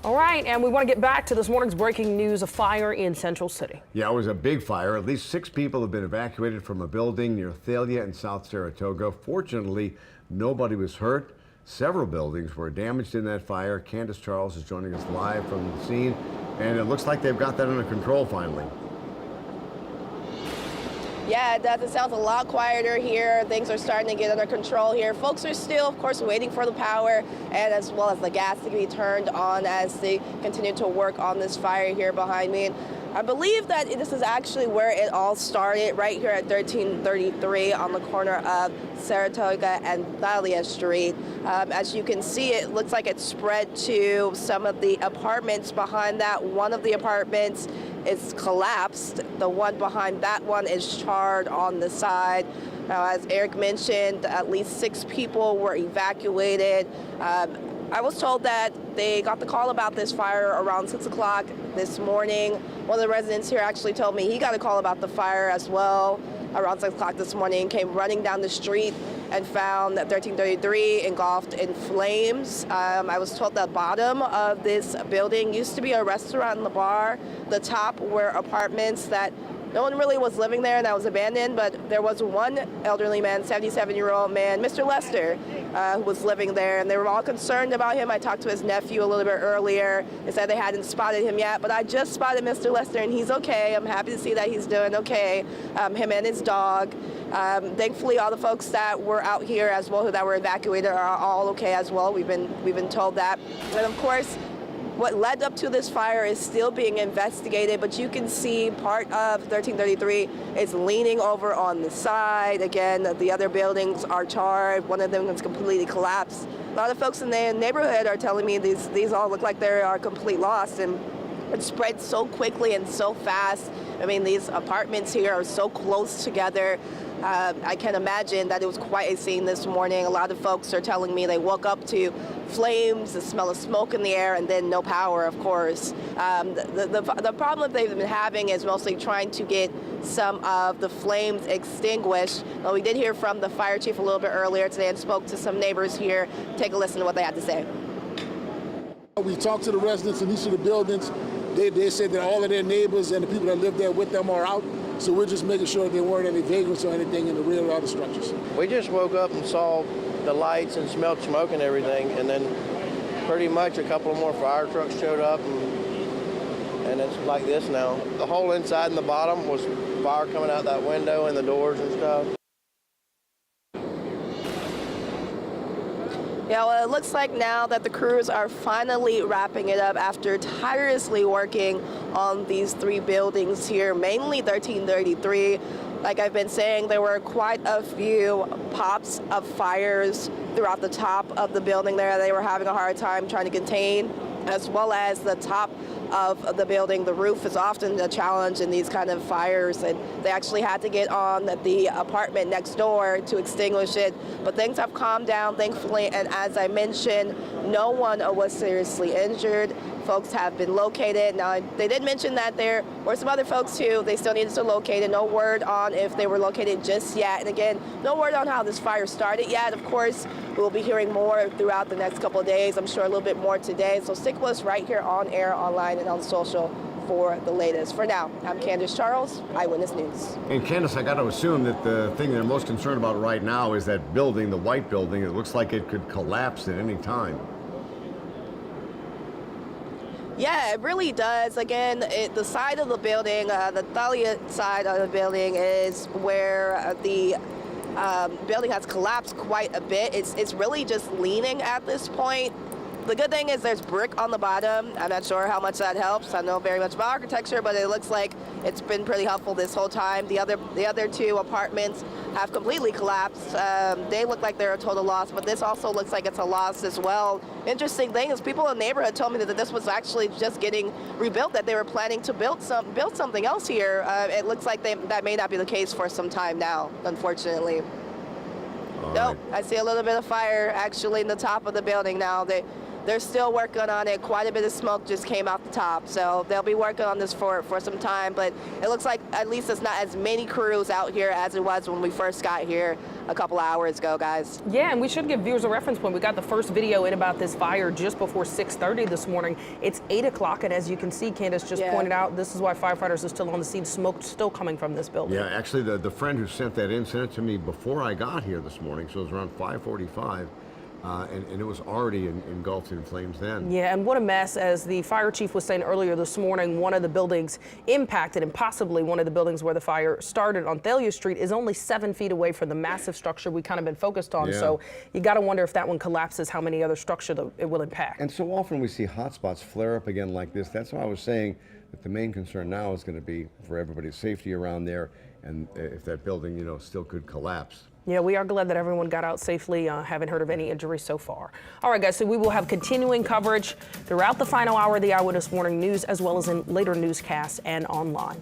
All right, and we want to get back to this morning's breaking news, a fire in Central City. Yeah, it was a big fire. At least 6 people have been evacuated from a building near Thalia in South Saratoga. Fortunately, nobody was hurt. Several buildings were damaged in that fire. Candace Charles is joining us live from the scene, and it looks like they've got that under control finally. Yeah, it does. It sounds a lot quieter here. Things are starting to get under control here. Folks are still, of course, waiting for the power and as well as the gas to be turned on as they continue to work on this fire here behind me. And I believe that this is actually where it all started, right here at 1333 on the corner of Saratoga and Thalia Street. As you can see, it looks like it spread to some of the apartments behind that. One of the apartments is collapsed. The one behind that one is charred on the side. Now, as Eric mentioned, at least 6 people were evacuated. I was told that they got the call about this fire around 6 o'clock this morning. One of the residents here actually told me he got a call about the fire as well around 6 o'clock this morning, came running down the street and found that 1333 engulfed in flames. I was told the bottom of this building used to be a restaurant and a bar. The top were apartments that no one really was living there and that was abandoned, but there was one elderly man, 77-year-old man, Mr. Lester, who was living there, and they were all concerned about him. I talked to his nephew a little bit earlier. They said they hadn't spotted him yet, but I just spotted Mr. Lester, and he's okay. I'm happy to see that he's doing okay, him and his dog. Thankfully, all the folks that were out here as well, that were evacuated, are all okay as well. We've been told that. And of course, what led up to this fire is still being investigated, but you can see part of 1333 is leaning over on the side. Again, the other buildings are charred. One of them is completely collapsed. A lot of folks in the neighborhood are telling me these all look like they are complete loss, and it spread so quickly and so fast. I mean, these apartments here are so close together. I can imagine that it was quite a scene this morning. A lot of folks are telling me they woke up to flames, the smell of smoke in the air, and then no power, of course. The problem they've been having is mostly trying to get some of the flames extinguished. Well, we did hear from the fire chief a little bit earlier today and spoke to some neighbors here. Take a listen to what they had to say. We talked to the residents in each of the buildings. They said that all of their neighbors and the people that live there with them are out. So we're just making sure there weren't any vagrants or anything in the rear of the structures. We just woke up and saw the lights and smelled smoke and everything, and then pretty much a couple more fire trucks showed up, and it's like this now. The whole inside and the bottom was fire coming out that window and the doors and stuff. Yeah, well, it looks like now that the crews are finally wrapping it up after tirelessly working on these 3 buildings here, mainly 1333. Like I've been saying, there were quite a few pops of fires throughout the top of the building there. They were having a hard time trying to contain, as well as the top of the building. The roof is often a challenge in these kind of fires, and they actually had to get on the apartment next door to extinguish it. But things have calmed down, thankfully, and as I mentioned, no one was seriously injured. Folks have been located. Now, they did mention that there were some other folks who they still needed to locate, and no word on if they were located just yet. And again, no word on how this fire started yet. Of course, we'll be hearing more throughout the next couple of days. I'm sure a little bit more today. So stick with us right here on air, online, and on social for the latest. For now, I'm Candace Charles, Eyewitness News. And Candace, I got to assume that the thing they're most concerned about right now is that building, the white building. It looks like it could collapse at any time. Yeah, it really does. Again, the side of the building, the Thalia side of the building is where the building has collapsed quite a bit. It's really just leaning at this point. The good thing is there's brick on the bottom. I'm not sure how much that helps. I don't know very much about architecture, but it looks like it's been pretty helpful this whole time. The other 2 apartments have completely collapsed. They look like they're a total loss, but this also looks like it's a loss as well. Interesting thing is people in the neighborhood told me that this was actually just getting rebuilt, that they were planning to build something else here. It looks like that may not be the case for some time now, unfortunately. Nope, I see a little bit of fire actually in the top of the building now. They're still working on it. Quite a bit of smoke just came out the top. So they'll be working on this for some time, but it looks like at least it's not as many crews out here as it was when we first got here. a couple hours ago, guys. Yeah, and we should give viewers a reference point. We got the first video in about this fire just before 6:30 this morning. It's 8 o'clock, and as you can see, Candace just pointed out, this is why firefighters are still on the scene. Smoke still coming from this building. Yeah, actually, the friend who sent that in sent it to me before I got here this morning, so it was around 5:45. And it was already engulfed in flames then. Yeah, and what a mess. As the fire chief was saying earlier this morning, one of the buildings impacted, and possibly one of the buildings where the fire started on Thalia Street, is only 7 feet away from the massive structure we kind of been focused on. Yeah. So you got to wonder if that one collapses, how many other structures it will impact. And so often we see hot spots flare up again like this. That's why I was saying that the main concern now is going to be for everybody's safety around there, and if that building, still could collapse. Yeah, we are glad that everyone got out safely. Haven't heard of any injuries so far. All right, guys, so we will have continuing coverage throughout the final hour of the Eyewitness Morning News, as well as in later newscasts and online.